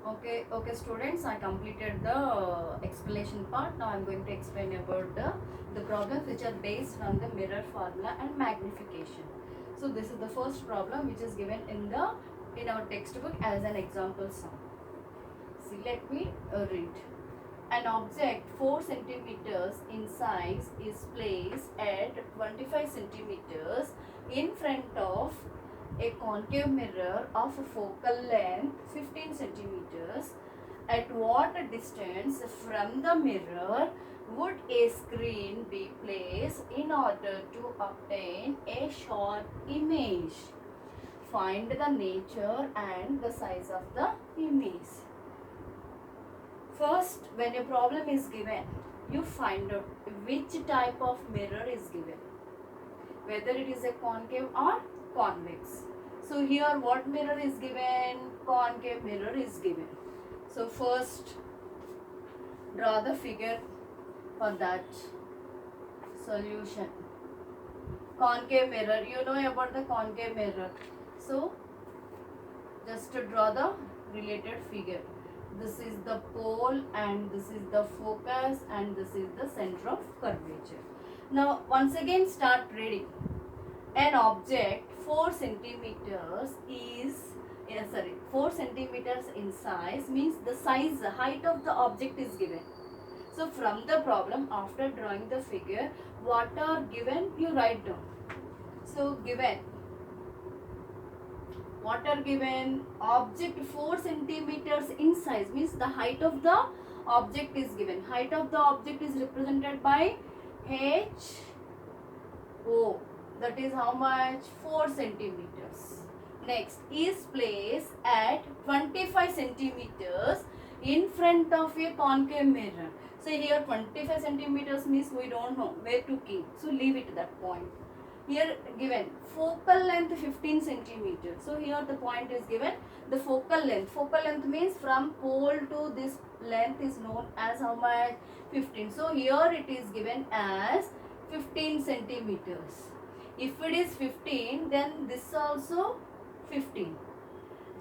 Okay, students, I completed the explanation part. Now I'm going to explain about the problems which are based on the mirror formula and magnification. So this is the first problem which is given in our textbook as an example sum. See, let me read. An object 4 centimeters in size is placed at 25 centimeters in front of a concave mirror of a focal length 15 centimeters. At what distance from the mirror would a screen be placed in order to obtain a sharp image? Find the nature and the size of the image. First, when a problem is given, you find out which type of mirror is given, whether it is a concave or convex. So here what mirror is given? Concave mirror is given. So first draw the figure for that solution. Concave mirror, you know about the concave mirror. So just to draw the related figure. This is the pole and this is the focus and this is the center of curvature. Now once again start reading. An object 4 centimeters is 4 centimeters in size means the size, height of the object is given. So from the problem, after drawing the figure, what are given you write down. So given, what are given? Object 4 centimeters in size means the height of the object is given. Height of the object is represented by HO. That is how much? 4 centimeters. Next is placed at 25 centimeters in front of a concave mirror. So here 25 centimeters means we don't know where to keep. So leave it at that point. Here given focal length 15 centimeters. So here the point is given the focal length. Focal length means from pole to this length is known as how much? 15. So here it is given as 15 centimeters. If it is 15, then this also 15.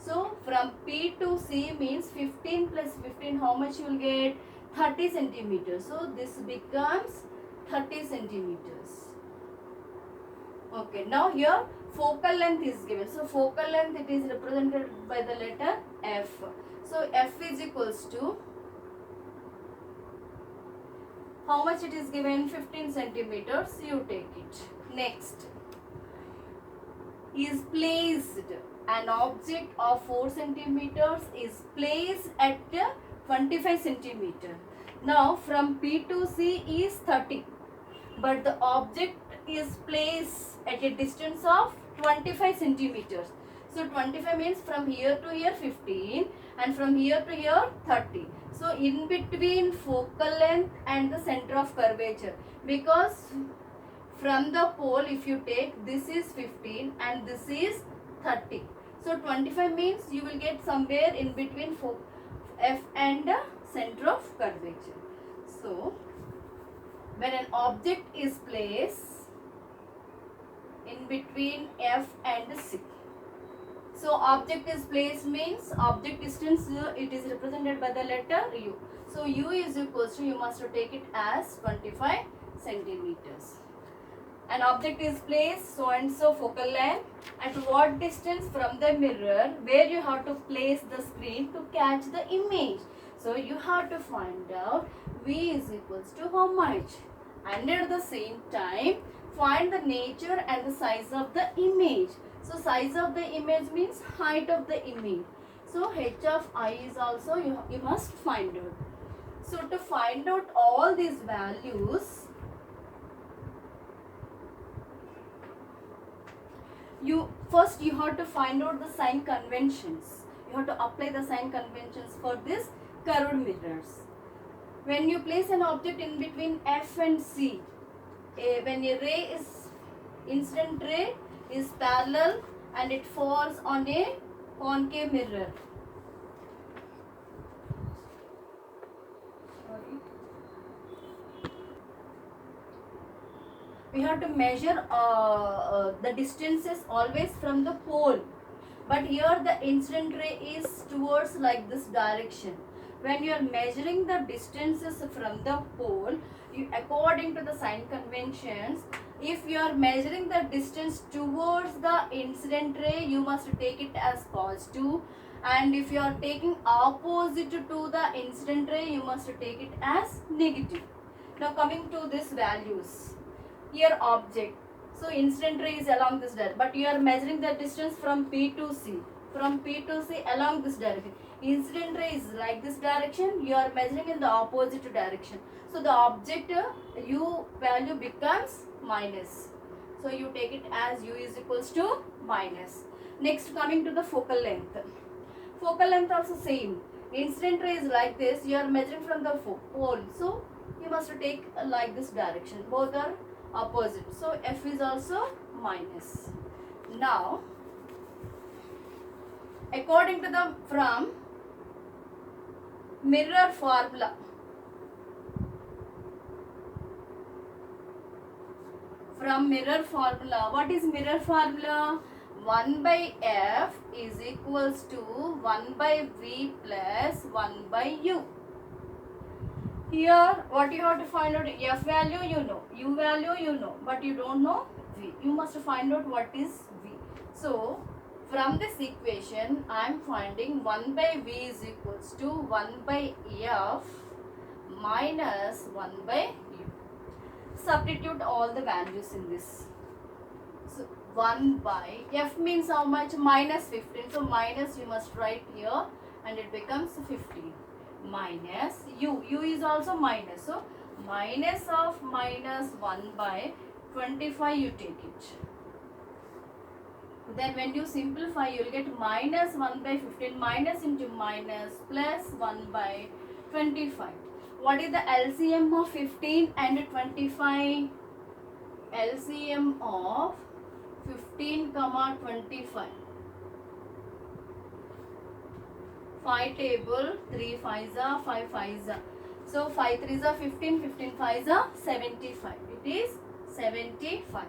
So from P to C means 15 plus 15, how much you will get? 30 centimeters. So this becomes 30 centimeters. Okay, now here focal length is given. So focal length, it is represented by the letter F. So F is equals to, how much it is given? 15 centimeters. You take it. Next is placed. An object of 4 centimeters is placed at 25 centimeters. Now from P to C is 30, but the object is placed at a distance of 25 centimeters. So 25 means from here to here 15 and from here to here 30. So in between focal length and the center of curvature, because from the pole if you take, this is 15 and this is 30. So 25 means you will get somewhere in between F and the center of curvature. So when an object is placed in between F and C. So object is placed means object distance, it is represented by the letter U. So U is equals to, you must take it as 25 centimeters. An object is placed so and so focal length at what distance from the mirror where you have to place the screen to catch the image. So you have to find out V is equals to how much, and at the same time find the nature and the size of the image. So size of the image means height of the image. So H of I is also you must find out. So to find out all these values, you have to find out the sign conventions. You have to apply the sign conventions for this curved mirrors. When you place an object in between F and C, when a ray is, incident ray is parallel and it falls on a concave mirror. We have to measure the distances always from the pole. but here the incident ray is towards like this direction. When you are measuring the distances from the pole, you, according to the sign conventions, if you are measuring the distance towards the incident ray, you must take it as positive, and if you are taking opposite to the incident ray, you must take it as negative. Now coming to these values, here object, so incident ray is along this direction, but you are measuring the distance from P to C, from P to C along this direction. Incident ray is like this direction, you are measuring in the opposite direction, so the object U value becomes minus, so you take it as U is equals to minus. Next, coming to the focal length. Focal length also same. Incident ray is like this, you are measuring from the pole, so you must take like this direction, both are opposite, so F is also minus. Now according to the from mirror formula, what is mirror formula? 1 by F is equals to 1 by V plus 1 by U. Here what you have to find out, F value you know, U value you know, but you don't know V. You must find out what is V. So from this equation I am finding 1 by V is equals to 1 by F minus 1 by U. Substitute all the values in this. So 1 by F means how much? Minus 15. So minus you must write here and it becomes 15. Minus U. U is also minus. So minus of minus 1 by 25 you take it. Then when you simplify, you will get minus 1 by 15, minus into minus, plus 1 by 25. What is the LCM of 15 and 25? LCM of 15 comma 25. 5 table, 3 5s are 5 5s are. So 5 3s are 15, 15 5s are 75. It is 75.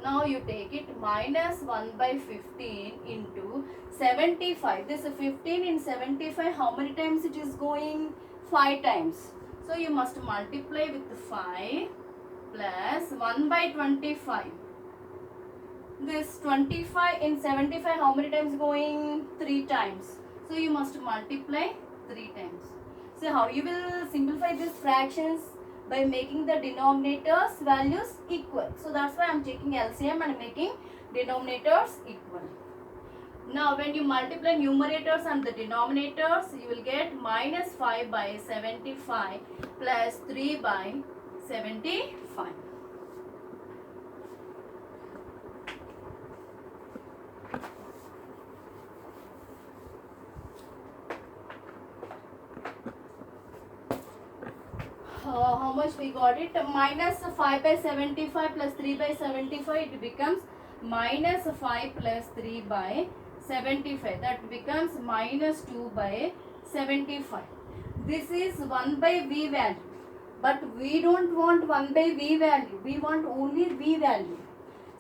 Now you take it minus 1 by 15 into 75. This 15 in 75, how many times it is going? 5 times. So you must multiply with 5 plus 1 by 25. This 25 in 75, how many times going? 3 times. So you must multiply 3 times. So how you will simplify these fractions? By making the denominators values equal. So that's why I am taking LCM and making denominators equal. Now when you multiply numerators and the denominators, you will get minus 5 by 75 plus 3 by 75. How much we got it? Minus 5 by 75 plus 3 by 75, it becomes minus 5 plus 3 by 75. That becomes minus 2 by 75. This is 1 by V value. But we don't want 1 by V value. We want only V value.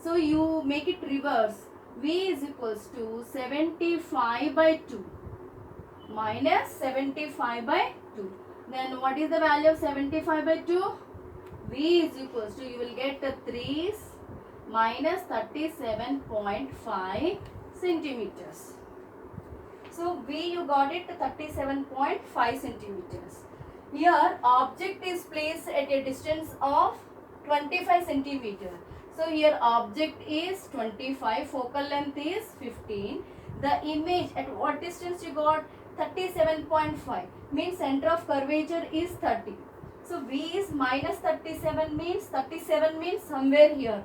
So you make it reverse. V is equals to 75 by 2 minus 75 by 2. Then what is the value of 75 by 2? V is equals to, you will get 3 minus 37.5 centimeters. So V you got it 37.5 centimeters. Here object is placed at a distance of 25 centimeter. So here object is 25, focal length is 15. The image at what distance you got? 37.5, means center of curvature is 30. So V is minus 37 means somewhere here.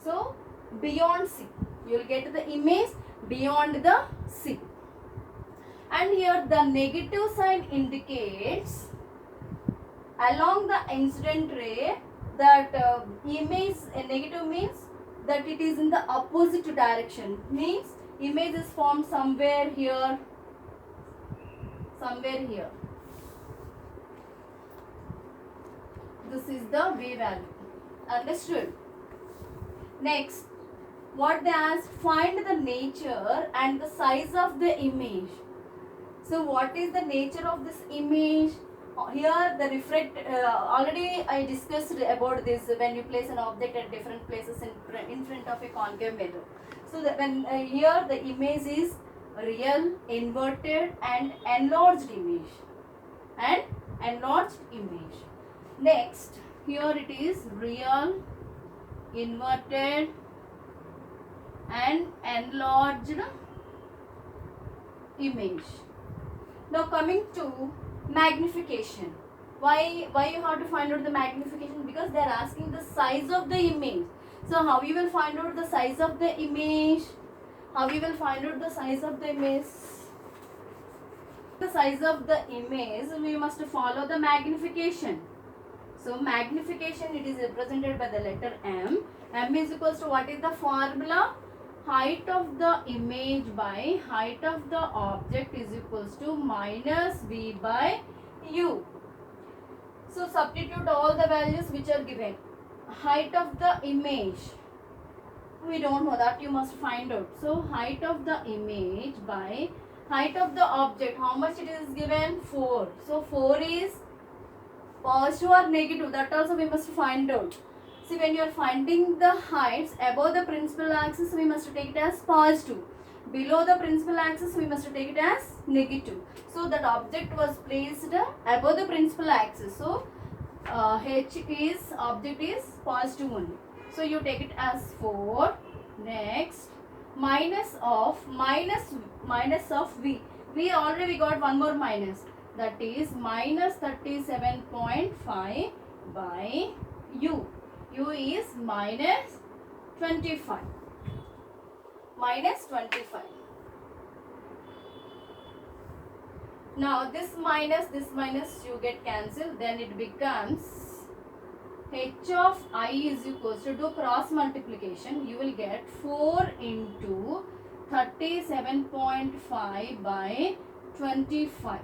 So beyond C. You will get the image beyond the C. And here the negative sign indicates along the incident ray that image negative means that it is in the opposite direction. Means image is formed somewhere here. Somewhere here. This is the V value. Understood? Next, what they asked, find the nature and the size of the image. So what is the nature of this image? Here the refract, already I discussed about this when you place an object at different places in front of a concave mirror. So that when here the image is real, inverted and enlarged image. Next, here it is real, inverted and enlarged image. Now coming to magnification. Why you have to find out the magnification? Because they are asking the size of the image. So how you will find out the size of the image? The size of the image, we must follow the magnification. So magnification, it is represented by the letter M. M is equals to, what is the formula? Height of the image by height of the object is equals to minus V by U. So substitute all the values which are given. Height of the image, we don't know, that you must find out. So height of the image by height of the object, how much it is given? 4. So 4 is positive or negative, that also we must find out. See, when you are finding the heights above the principal axis, we must take it as positive. Below the principal axis, we must take it as negative. So that object was placed above the principal axis. So object is positive only. So you take it as 4. Next, minus of V. We already got one more minus. That is minus 37.5 by U. U is minus 25. Now this minus you get cancelled. Then it becomes H of I is equals to, do cross multiplication. You will get 4 into 37.5 by 25.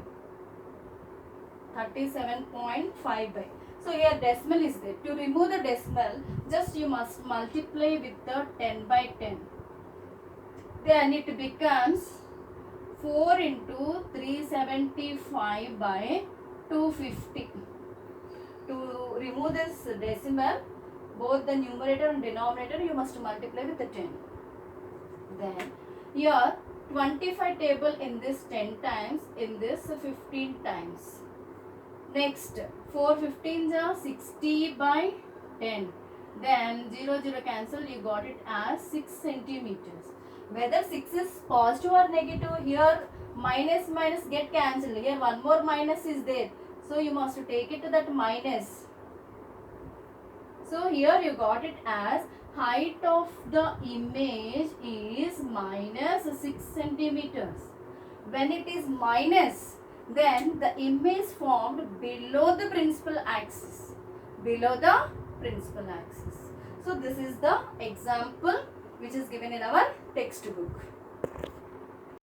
37.5 by. So here decimal is there. To remove the decimal, just you must multiply with the 10 by 10. Then it becomes 4 into 375 by 250. To remove this decimal, both the numerator and denominator, you must multiply with the 10. Then here 25 table in this 10 times, in this 15 times. Next, 4 15s are 60 by 10. Then 0 cancel, you got it as 6 centimeters. Whether 6 is positive or negative, here minus get cancelled. Here one more minus is there. So you must take it to that minus. So here you got it as height of the image is minus 6 centimeters. When it is minus, then the image formed below the principal axis. So this is the example which is given in our textbook.